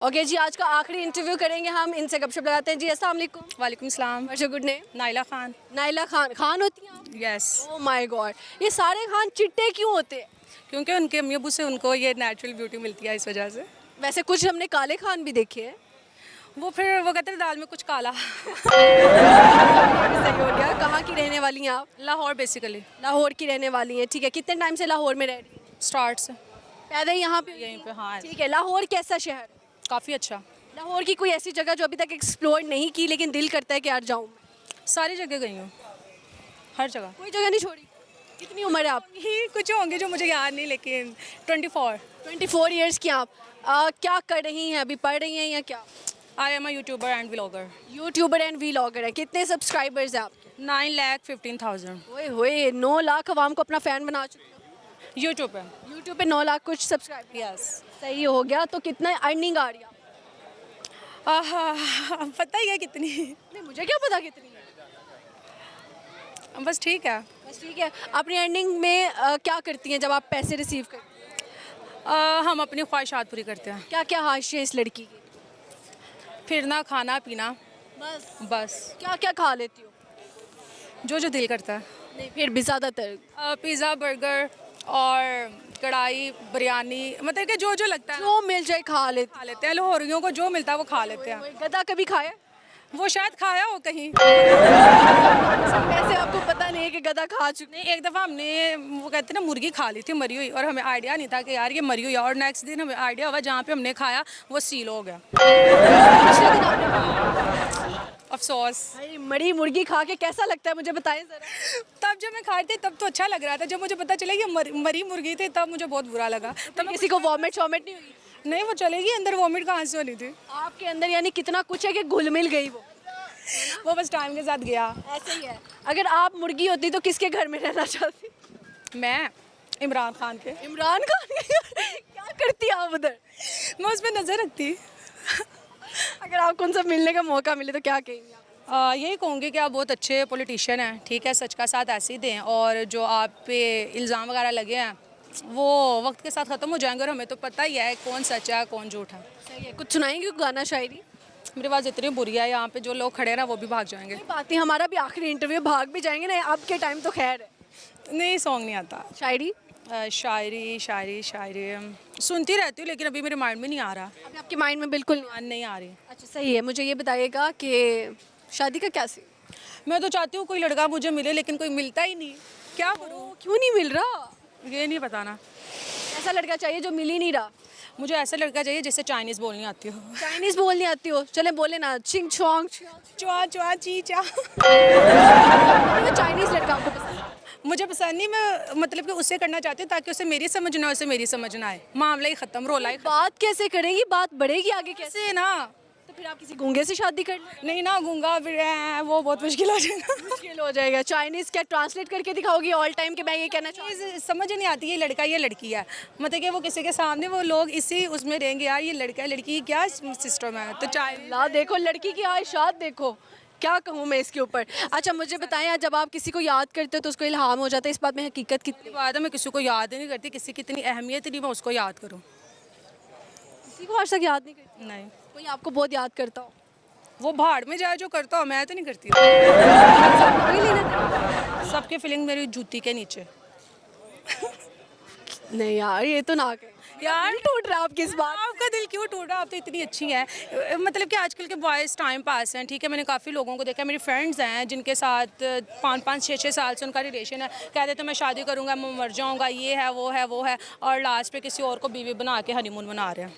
Okay जी, आज का आखिरी इंटरव्यू करेंगे हम, इनसे गपशप लगाते हैं। जी अस्सलाम वालेकुम। वालेकुम सलाम। What's your good name? Naila Khan. Naila Khan. Khan होती हैं आप? यस। ओह माय गॉड, ये सारे खान चिट्टे क्यों होते हैं? क्योंकि उनके अम्मी अबू से उनको ये नेचुरल ब्यूटी मिलती है, इस वजह से। वैसे कुछ हमने काले खान भी देखे हैं। वो फिर वो कहते हैं दाल में कुछ काला। सही हो गया। कहाँ की रहने वाली हैं आप? लाहौर बेसिकली। लाहौर की रहने वाली हैं, ठीक है। कितने टाइम से लाहौर में रह रही हैं? स्टार्ट से पैदा यहाँ पे? यहीं पे, हाँ। ठीक है। लाहौर कैसा शहर है? काफ़ी अच्छा। लाहौर की कोई ऐसी जगह जो अभी तक एक्सप्लोर नहीं की लेकिन दिल करता है कि यार जाऊँ? सारी जगह गई हूँ, हर जगह। कोई जगह नहीं छोड़ी? कितनी उम्र है आप? ही कुछ होंगे जो मुझे याद नहीं, लेकिन 24। 24 ईयर्स की आप। क्या कर रही हैं अभी? पढ़ रही हैं या क्या? I am a YouTuber and vlogger. YouTuber and vlogger है। कितने सब्सक्राइबर्स हैं आपके? 9,15,000 ओए होए, 9 लाख आवाम को अपना फ़ैन बना चुके हो। यूट्यूब पे। यूट्यूब पे 9 लाख कुछ सब्सक्राइबर। यस। सही हो गया। तो कितना अर्निंग आ रही है? पता ही है कितनी। नहीं, मुझे क्या पता कितनी है। बस ठीक है। बस ठीक है। अपनी अर्निंग में क्या करती हैं जब आप पैसे रिसीव करती हैं? हम अपनी ख्वाहिशात पूरी करते हैं। क्या क्या ख्वाहिशें इस लड़की की? फिरना, खाना पीना, बस। बस। क्या क्या खा लेती हो? जो जो दिल करता है। नहीं, फिर भी ज़्यादातर पिज़्ज़ा, बर्गर और कढ़ाई, बिरयानी, मतलब कि जो जो लगता है जो मिल जाए खा लेती खा लेते हैं। लाहौरियों को जो मिलता है वो खा लेते हैं। हो। गधा कभी खाया? वो शायद खाया हो कहीं। वैसे आपको पता नहीं है कि गधा खा चुके? नहीं, एक दफ़ा हमने वो कहते हैं ना मुर्गी खा ली थी मरी हुई, और हमें आइडिया नहीं था कि यार ये मरी हुई है, और नेक्स्ट दिन हमें आइडिया हुआ जहाँ पे हमने खाया वो सील हो गया। पिछले दिन आपने अफसोस। भाई मरी मुर्गी खा के कैसा लगता है मुझे बताएं जरा। तब जब मैं खाई थी तब तो अच्छा लग रहा था, जब मुझे पता चला ये मरी मुर्गी थी तब मुझे बहुत बुरा लगा। तब किसी को वॉमिट शॉमिट नहीं हुई? नहीं, वो चलेगी अंदर, वॉमिट कहाँ से होनी थी। आपके अंदर यानी कितना कुछ है कि घुल मिल गई वो बस टाइम के साथ गया। ऐसे ही है। अगर आप मुर्गी होती तो किसके घर में रहना चाहती? मैं इमरान खान के। इमरान खान क्या करती आप उधर? मैं उस पर नज़र रखती। अगर आपको उनसे मिलने का मौका मिले तो क्या कहेंगे आप? यही कहूँगी कि आप बहुत अच्छे पॉलिटिशियन हैं, ठीक है। सच का साथ ऐसे ही दें, और जो आप पे इल्ज़ाम वगैरह लगे हैं वो वक्त के साथ ख़त्म हो जाएंगे, और हमें तो पता ही है कौन सच है कौन झूठ है। सही है। कुछ सुनाएंगे गाना शायरी? मेरी आवाज़ इतनी बुरी है, यहाँ पे जो लोग खड़े हैं ना वो भी भाग जाएंगे। कोई बात नहीं, हमारा भी आखिरी इंटरव्यू, भाग भी जाएंगे ना। अब के टाइम तो खैर है। नहीं, सॉन्ग नहीं आता। शायरी? शायरी शायरी शायरी सुनती रहती हूँ, लेकिन अभी मेरे माइंड में नहीं आ रहा। अभी आपके माइंड में बिल्कुल नहीं? नहीं आ रही। अच्छा, सही है। मुझे ये बताइएगा कि शादी का क्या सीन? मैं तो चाहती हूँ कोई लड़का मुझे मिले, लेकिन कोई मिलता ही नहीं। क्या करूँ? क्यों नहीं मिल रहा? ये नहीं बताना। ऐसा लड़का चाहिए जो मिल ही नहीं रहा। मुझे ऐसा लड़का चाहिए जिससे चाइनीज़ बोलनी आती हो। चाइनीज बोलनी आती हो? चले बोले ना, चिंग चोंग। चुआ चुआ ची चा। वो चाइनीज लड़का आपको पसंद है? मुझे पसंद नहीं, मैं मतलब कि उससे करना चाहती हूँ ताकि उसे मेरी समझ ना आए, उसे मेरी समझ ना आए, मामला ही ख़त्म, रोला ही खत्म। बात कैसे करेंगी? बात बढ़ेगी आगे कैसे? ऐसे ना। तो फिर आप किसी गूंगे से शादी कर लो। नहीं ना, गूंगा फिर वो बहुत मुश्किल हो जाएगा। मुश्किल हो जाएगा। चाइनीज क्या ट्रांसलेट करके दिखाओगी ऑल टाइम के? मैं ये कहना चाहूँ, ये समझ नहीं आती ये लड़का ये लड़की है, मतलब कि वो किसी के सामने वो लोग इसी उसमें रहेंगे यार ये लड़का है लड़की क्या सिस्टम है। तो ला देखो लड़की की आयशात देखो, क्या कहूँ मैं इसके ऊपर। अच्छा मुझे बताएं, जब आप किसी को याद करते हो तो उसको इल्हाम हो जाता है, इस बात में हकीकत कितनी? बात है, मैं किसी को याद ही नहीं करती, किसी की इतनी अहमियत नहीं मैं उसको याद करूँ। किसी को आज तक याद नहीं करती? नहीं। कोई आपको बहुत याद करता हो? वो भाड़ में जाए जो करता हो, मैं तो नहीं करती। कोई लेना? सबके फीलिंग मेरी जूती के नीचे। नहीं यार, ये तो ना कहें यार। टूट रहा आपकी इस बात? आपका दिल क्यों टूटा? आप तो इतनी अच्छी हैं, मतलब कि आजकल के बॉयज़ टाइम पास हैं, ठीक है। मैंने काफ़ी लोगों को देखा है, मेरी फ्रेंड्स हैं जिनके साथ 5-5, 6-6 साल से उनका रिलेशन है। कहते थे मैं शादी करूँगा, मैं मर जाऊँगा, ये है वो है वो है, और लास्ट पे किसी और को बीवी बना के हनीमून मना रहे हैं।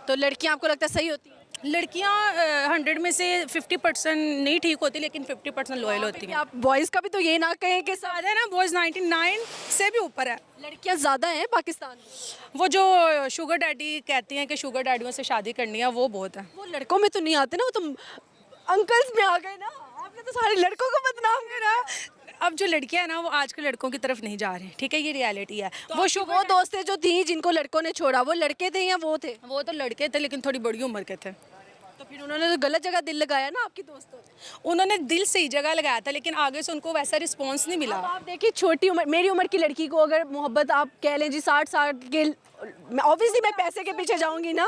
तो लड़कियां आपको लगता है सही होती हैं? लड़कियाँ 100 में से 50% नहीं ठीक होती, लेकिन 50% लॉयल होती हैं। आप बॉयज़ का भी तो ये ना कहें कि ज़्यादा है ना, बॉयज़ 99 से भी ऊपर है। लड़कियां ज़्यादा हैं पाकिस्तान में। वो जो शुगर डैडी कहती हैं कि शुगर डैडियों से शादी करनी है, वो बहुत है। वो लड़कों में तो नहीं आते ना, वो तो अंकल्स में आ गए ना। आपने तो सारे लड़कों को बदनाम करा। अब जो लड़कियां हैं ना वो आजकल लड़कों की तरफ नहीं जा रही, ठीक है, ये रियलिटी है। तो वो दोस्तें जो थी जिनको लड़कों ने छोड़ा, वो लड़के थे या वो थे? वो तो लड़के थे लेकिन थोड़ी बड़ी उम्र के थे। तो फिर उन्होंने तो गलत जगह दिल लगाया ना आपकी दोस्तों ने। उन्होंने दिल सही जगह लगाया था, लेकिन आगे से उनको वैसा रिस्पॉन्स नहीं मिला। अब आप देखिए छोटी उम्र, मेरी उम्र की लड़की को अगर मोहब्बत आप कह लें जी 60 साल के, ऑब्वियसली मैं पैसे के पीछे जाऊंगी ना,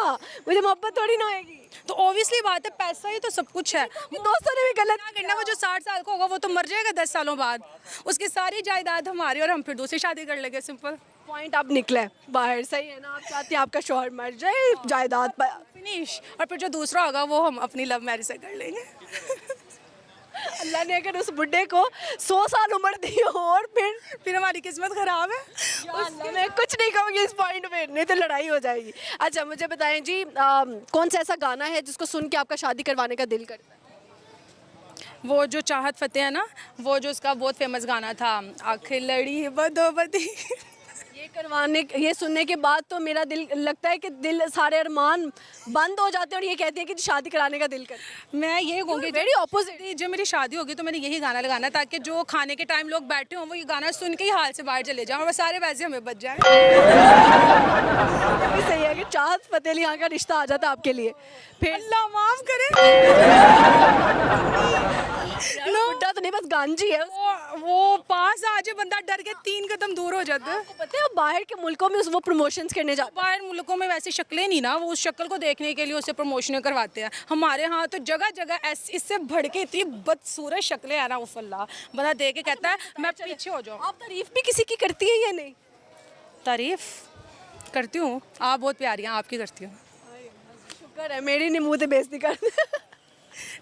मुझे मोहब्बत थोड़ी ना होगी। तो ऑब्वियसली बात है, पैसा ही तो सब कुछ है। दोस्तों ने भी गलत क्या करना, वो जो 60 साल का होगा वो तो मर जाएगा 10 सालों बाद, उसकी सारी जायदाद हमारी और हम फिर दूसरी शादी कर लेंगे, सिंपल। पॉइंट आप निकले बाहर, सही है ना, आप चाहते हैं आपका शौहर मर जाए जायदाद पर। फिनिश। और फिर जो दूसरा होगा वो हम अपनी लव मैरिज से कर लेंगे। अल्लाह ने अगर उस बुढ़े को 100 साल उम्र दी हो और फिर हमारी किस्मत खराब है। या अल्लाह, मैं कुछ नहीं कहूँगी इस पॉइंट पे, नहीं तो लड़ाई हो जाएगी। अच्छा मुझे बताएं जी, कौन सा ऐसा गाना है जिसको सुन के आपका शादी करवाने का दिल करता है? वो जो चाहत फतेह है ना, वो जो उसका बहुत फेमस गाना था, आखिर लड़ी बदोबदी। ये सुनने के बाद तो मेरा दिल लगता है कि दिल सारे अरमान बंद हो जाते हैं और ये कहती है कि शादी कराने का दिल करता है। मैं ये कहूँगी वेरी ऑपोजिट। जब मेरी शादी होगी तो मैंने यही गाना लगाना, ताकि जो खाने के टाइम लोग बैठे हों वो ये गाना सुन के ही हाल से बाहर चले जाएं और सारे पैसे हमें बच जाएं। सही है कि चाहत फतेह अली यहाँ का रिश्ता आ जाता आपके लिए, फिर अल्लाह माफ करे। बुड्ढा तो नहीं, बस गांजी है। वो पास आ जाए बंदा डर के 3 कदम दूर हो जाता है। आपको पता है बाहर के मुल्कों में वो प्रमोशंस करने जाते बाहर मुल्कों में वैसी शक्लें नहीं ना, वो उस शक्ल को देखने के लिए उससे प्रमोशन करवाते हैं। हमारे यहाँ तो जगह जगह इससे बढ़ के इतनी बदसूरत शक्लें हैं ना, उफ़ल्ला, बंदा देख के कहता है मैं पीछे हो जाऊँ। आप तारीफ भी किसी की करती है या नहीं? तारीफ करती हूँ, आप बहुत प्यारी हैं, आपकी करती हूँ। शुक्र है, मेरी नहीं मुँह से बेइज्जती कर।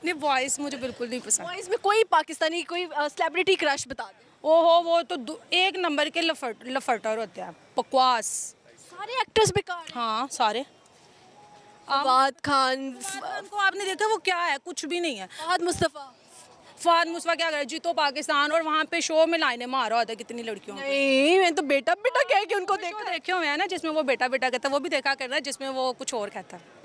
नहीं, वॉइस मुझे बिल्कुल नहीं पसंद। इसमें कोई पाकिस्तानी कोई सेलिब्रिटी क्रश बता दे। ओहो, वो तो एक नंबर के लफटर होते हैं, बकवास। सारे एक्टर्स बेकार हैं। हाँ सारे। फवाद खान, उनको आपने देखा वो क्या है, कुछ भी नहीं है। फहद मुस्तफ़ा। फवाद मुस्तफा क्या करे, जीतो पाकिस्तान, और वहाँ पे शो में लाइनें मारा होता है कितनी लड़कियों को। नहीं, मैं तो बेटा बेटा कह के उनको देखो देखा। देखे हुए हैं ना, जिसमें वो बेटा बेटा कहता है, वो भी देखा करना है जिसमें वो कुछ और कहता है।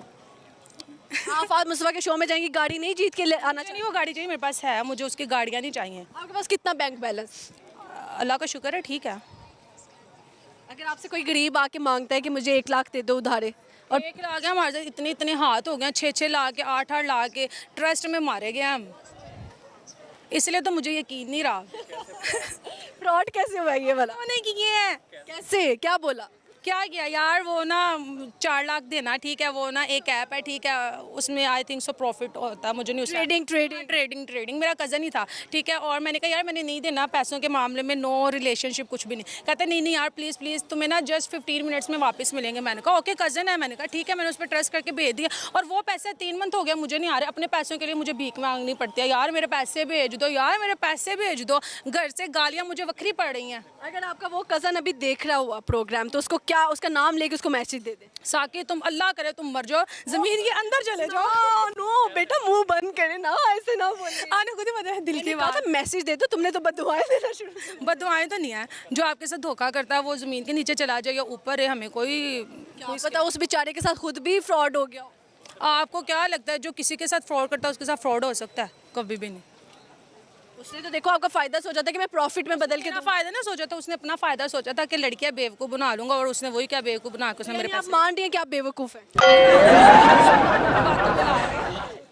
हाँ, फहद मुस्तफ़ा के शो में जाएंगी, गाड़ी नहीं जीत के आना चाहिए। नहीं, वो गाड़ी चाहिए, मेरे पास है, मुझे उसकी गाड़ियाँ नहीं चाहिए। आपके पास कितना बैंक बैलेंस? अल्लाह का शुक्र है, ठीक है। अगर आपसे कोई गरीब आके मांगता है कि मुझे 1 लाख दे दो उधारे, और 1 लाख है हमारे साथ, इतने इतने हाथ हो गए, 6-6 लाख के, 8-8 लाख के ट्रस्ट में मारे गए हम, इसलिए तो मुझे यकीन नहीं रहा। फ्रॉड कैसे हुआ ये वाला? उन्होंने किए हैं। कैसे, क्या बोला? क्या किया यार, वो ना 4 लाख देना, ठीक है, वो ना एक ऐप है, ठीक है, उसमें आई थिंक सो प्रॉफिट होता है, मुझे नहीं उसका। ट्रेडिंग मेरा कज़न ही था, ठीक है, और मैंने कहा यार मैंने नहीं देना पैसों के मामले में, नो रिलेशनशिप कुछ भी नहीं। कहते नहीं यार प्लीज़ प्लीज़ तुम्हें ना जस्ट 15 मिनट्स में वापस मिलेंगे। मैंने कहा ओके कज़न है, मैंने कहा ठीक है, मैंने उस पर ट्रस्ट करके भेज दिया, और वो पैसे 3 मंथ हो गया मुझे नहीं आ रहे। अपने पैसों के लिए मुझे भीख मांगनी पड़ती है, यार मेरे पैसे भेज दो, यार मेरे पैसे भेज दो, घर से गालियाँ मुझे वक्री पड़ रही हैं। अगर आपका वो कज़न अभी देख रहा हुआ प्रोग्राम, तो उसको क्या, उसका नाम लेके उसको मैसेज दे दे, साकी तुम अल्लाह करे तुम मर जाओ, ज़मीन के अंदर चले जाओ। नो बेटा, मुंह बंद करे ना, ऐसे ना बोले। आने खुद ही पता है दिल की बात। मैसेज दे दो, तुमने तो बददुआएं देना शुरू कर दी। बददुआएं तो नहीं है, जो आपके साथ धोखा करता है वो ज़मीन के नीचे चला जाए या ऊपर है, हमें कोई क्या पता उस बेचारे के साथ खुद भी फ्रॉड हो गया हो। आपको क्या लगता है जो किसी के साथ फ्रॉड करता है उसके साथ फ्रॉड हो सकता है? कभी भी नहीं। उसने तो देखो आपका फायदा सोचा था कि मैं प्रॉफिट में बदल के क्या फ़ायदा ना सोचा था, उसने अपना फ़ायदा सोचा था कि लड़कियां बेवकूफ़ बना लूंगा, और उसने वही क्या बेवकूफ़ बना के उसने मेरे आप पास। मान रही हैं कि आप बेवकूफ़ हैं।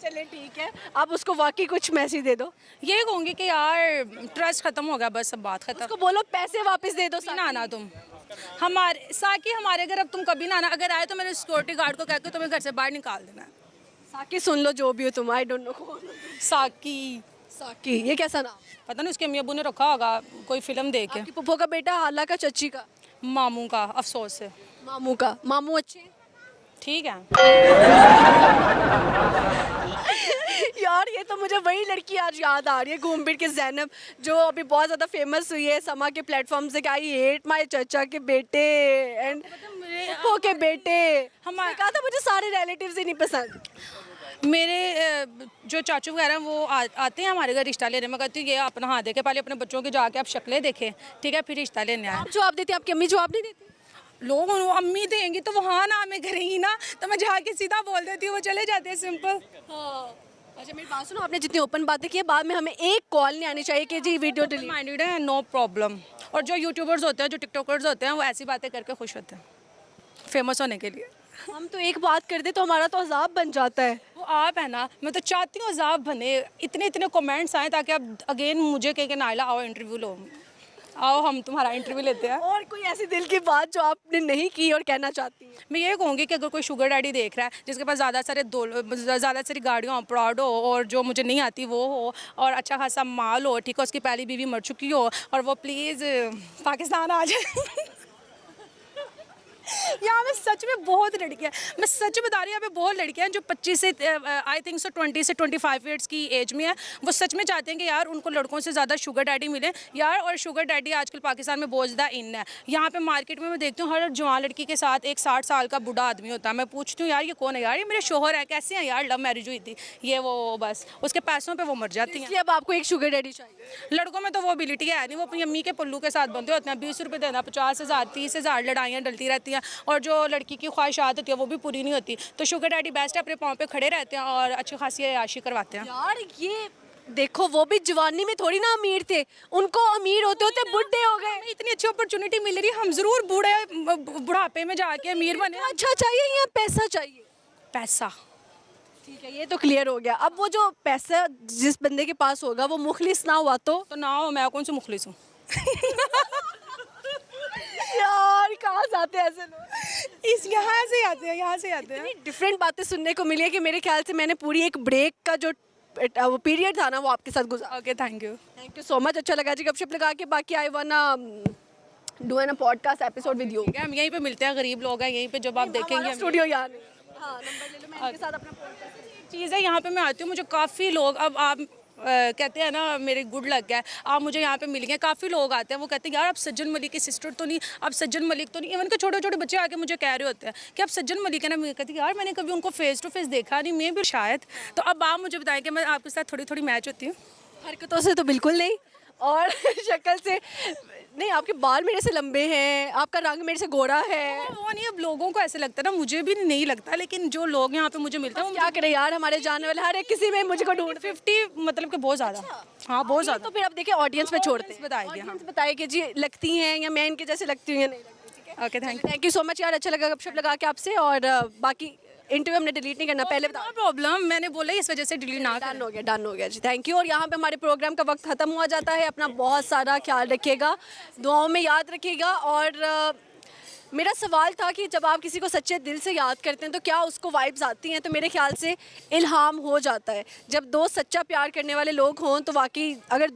चले ठीक है, आप उसको वाकई कुछ मैसेज दे दो। ये कहूँगी कि यार ट्रस्ट खत्म हो गया, बस सब बात खत्म। उसको बोलो पैसे वापस दे दो। ना आना तुम हमारे साकी, हमारे घर अब तुम कभी ना आना, अगर आए तो मेरे सिक्योरिटी गार्ड को कहकर तुम्हें घर से बाहर निकाल देना है। साकी सुन लो, जो भी हो तुम, आई डोंट नो। साकी, साकी, ये कैसा नाम? पता नहीं उसके अम्मी अबू ने रखा होगा कोई फिल्म देख के। आपकी पुप्पो का बेटा, हाला का, चच्ची का, मामू का, अफसोस है। मामू का। मामू अच्छे हैं? ठीक है। यार ये तो मुझे वही लड़की आज याद आ रही है, घूम फिर के ज़ैनब, जो अभी बहुत ज़्यादा फेमस हुई है समा के प्लेटफॉर्म से, कि आई हेट माय चचा के बेटे एंड पुप्पो के बेटे। हमने कहा था मुझे सारे रिलेटिव्स ही नहीं पसंद। मेरे जो चाचू वगैरह वो आते हैं हमारे घर रिश्ता लेने में, कहती हूँ ये अपना हाथ देखे, पहले अपने बच्चों के जाके आप शक्लें देखें, ठीक है, फिर रिश्ता लेने आए। आप जवाब देती, आपकी अम्मी जवाब नहीं देती? लोग अम्मी देंगी तो वो हाँ ना में करेंगी ना, तो मैं जाके सीधा बोल देती हूँ, वो चले जाते हैं, सिंपल। हाँ। अच्छा मेरी बात सुनो, आपने जितनी ओपन बातें की है, बाद में हमें एक कॉल नहीं आनी चाहिए कि जी वीडियो डिलीट। माइंडेड है, नो प्रॉब्लम। और जो यूट्यूबर्स होते हैं, जो टिकटॉकर्स होते हैं, वो ऐसी बातें करके खुश होते हैं फेमस होने के लिए। हम तो एक बात कर दे तो हमारा तो अजाब बन जाता है। तो आप है ना, मैं तो चाहती हूँ आप बने, इतने इतने कमेंट्स आए ताकि आप अगेन मुझे कहें कि नाइला आओ इंटरव्यू लो, आओ हम तुम्हारा इंटरव्यू लेते हैं। और कोई ऐसी दिल की बात जो आपने नहीं की और कहना चाहती हैं? मैं ये कहूँगी कि अगर कोई शुगर डैडी देख रहा है जिसके पास ज़्यादा सारी गाड़ियाँ हो, प्राउड हो, और जो मुझे नहीं आती वो हो, और अच्छा खासा माल हो, ठीक है, उसकी पहली बीवी मर चुकी हो, और वो प्लीज़ पाकिस्तान आ जाए। यहाँ पे सच में बहुत लड़कियाँ, मैं सच बता रही हूँ, यहाँ पे बहुत लड़कियाँ हैं जो 25 से आई थिंक सो 20 से 25 ईयर्स की एज में है। वो सच में चाहते हैं कि यार उनको लड़कों से ज़्यादा शुगर डैडी मिले यार। और शुगर डैडी आजकल पाकिस्तान में बहुत ज़्यादा इन है। यहाँ पे मार्केट में मैं देखती हूँ हर जवान लड़की के साथ एक 60 साल का बूढ़ा आदमी होता है। मैं पूछती हूँ यार ये कौन है यार, ये मेरे शोहर है, कैसे हैं यार, लव मैरिज हुई थी, ये वो, बस उसके पैसों पर वो मर जाती हैं। इसलिए अब आपको एक शुगर डैडी चाहिए। लड़कों में तो वो एबिलिटी है नहीं, वो अपनी अम्मी के पल्लू के साथ बंधे होते हैं। 20 रुपये देना, 50,000, 30,000, लड़ाइयाँ डलती रहती हैं, और जो लड़की की ख्वाहिशात होती है वो भी पूरी नहीं होती। तो शुगर डैडी बेस्ट है, अपने पाँव पे खड़े रहते हैं और अच्छी खासी आशी करवाते हैं। यार ये देखो, वो भी जवानी में थोड़ी ना अमीर थे, उनको अमीर होते होते बुढ़े हो गए। हमें इतनी अच्छी अपॉर्चुनिटी मिल रही है, हम ज़रूर बुढ़ापे में जाके अमीर बने। अच्छा चाहिए या पैसा चाहिए? पैसा। ठीक है, ये तो क्लियर हो गया। अब वो जो पैसा जिस बंदे के पास होगा वो मुखलिस ना हुआ तो ना हो, मैं कौन सी मुखलिस हूँ। यार कहाँ से आते हैं ऐसे लोग? इस यहाँ से आते हैं, यहाँ से आते हैं। डिफरेंट बातें सुनने को मिली है कि मेरे ख्याल से मैंने पूरी एक ब्रेक का जो वो पीरियड था ना वो आपके साथ गुजारा। Okay, thank you so much. अच्छा लगा जी गपशप लगा के। बाकी आई वाना do an podcast episode with you. हम यहीं पे मिलते हैं, गरीब लोग हैं यहीं पे, जब आप देखेंगे स्टूडियो यहाँ नहीं। हाँ, नंबर ले लो, मैं इनके साथ अपना podcast चीज़ है। यहाँ पे मैं आती हूँ, मुझे काफ़ी लोग, अब आप कहते हैं ना मेरे गुड लग गया, आप मुझे यहाँ पे मिल गए। काफ़ी लोग आते हैं, वो कहते हैं यार आप सज्जन मलिक की सिस्टर तो नहीं, आप सज्जन मलिक तो नहीं। इवन के छोटे छोटे बच्चे आके मुझे कह रहे होते हैं कि आप सज्जन मलिक है ना। मैं कहती यार मैंने कभी उनको फेस टू फेस देखा नहीं, मैं भी शायद। तो अब आप मुझे बताएं कि मैं आपके साथ थोड़ी थोड़ी मैच होती हूँ। हरकतों से तो बिल्कुल नहीं, और शक्ल से नहीं। आपके बाल मेरे से लंबे हैं, आपका रंग मेरे से गोरा है। वो नहीं, अब लोगों को ऐसे लगता है ना, मुझे भी नहीं लगता, लेकिन जो लोग यहाँ पे मुझे मिलते हैं वो क्या करें यार, हमारे जानने वाले हर एक किसी में मुझको ढूंढ 50 मतलब कि बहुत ज़्यादा। हाँ, बहुत ज़्यादा। तो फिर अब देखिए ऑडियंस पे छोड़ते हैं। बताइए, हाँ। ऑडियंस बताए कि जी लगती हैं या मैं इनके जैसे लगती हूँ या नहीं लगती। ठीक है, okay, thank you so much यार। अच्छा लगा गपशप लगा के आपसे। और बाकी इंटरव्यू हमने डिलीट नहीं करना, पहले बता। नो प्रॉब्लम, मैंने बोला इस वजह से डिलीट ना डन हो गया, डन हो गया जी। Thank you. और यहाँ पे हमारे प्रोग्राम का वक्त ख़त्म हुआ जाता है। अपना बहुत सारा ख्याल रखिएगा, दुआओं में याद रखिएगा। और मेरा सवाल था कि जब आप किसी को सच्चे दिल से याद करते हैं तो क्या उसको वाइब्स आती हैं? तो मेरे ख्याल से इल्हाम हो जाता है। जब दो सच्चा प्यार करने वाले लोग हों तो वाकई अगर